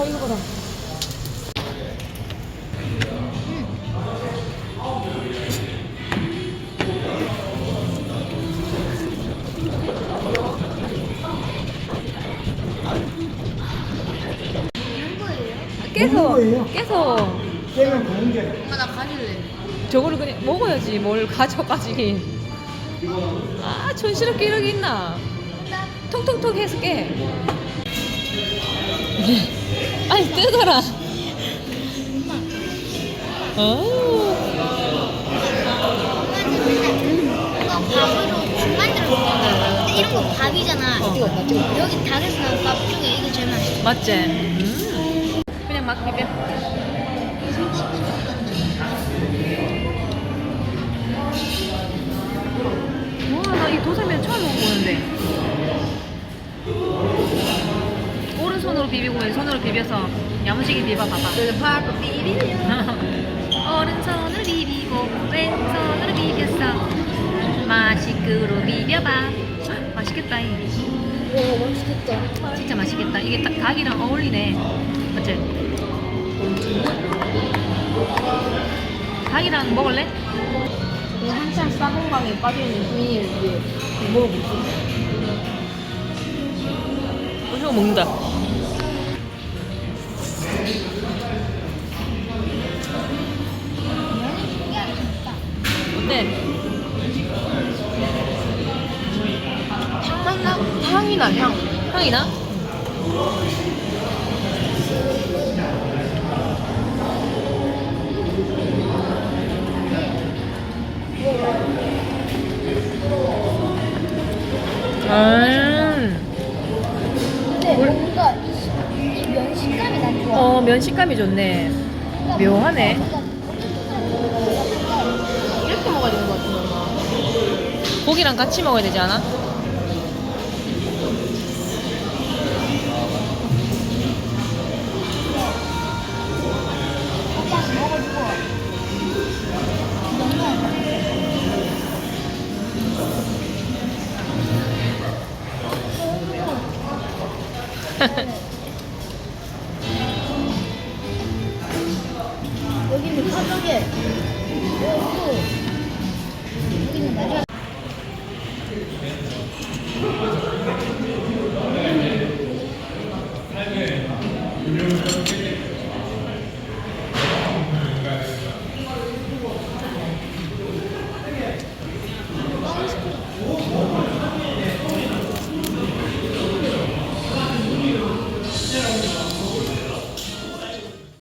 이거 봐라. 깨서 깨면 좋은 게. 엄마 나 가질래. 저거를 그냥 먹어야지. 뭘 가져가지. 아, 촌스럽게 이러기 있나? 통통통 해서 깨. 아니, 뜨거라. 어. 이거 밥으로 죽 만들어 먹는 근데 이런 거 밥이잖아. 여기 닭에서 나온 밥 중에 이게 제일 맛있어. 맞지? 그냥 막 비벼. 와, 나 이 도살면 처음 먹어보는데. 오른손으로 비비고 왼손으로 비벼서 야무지게 비벼봐봐. 밥을 비비려. 오른손으로 비비고 왼손으로 비벼서 맛있게로 비벼봐. 맛있겠다. 오 맛있겠다. 진짜 맛있겠다. 이게 딱 닭이랑 어울리네. 맞지? 닭이랑 먹을래? 한참 싸봉방에 빠져있는 주민이를 위해 먹어볼게. 이거 먹는다. 어때? 향이 나 향. 향이 나? 근데 뭔가 이면 식감이 난 좋아. 면 식감이 좋네. 묘하네. 이렇게 먹어야 되는 것 같은데 엄마. 고기랑 같이 먹어야 되지 않아?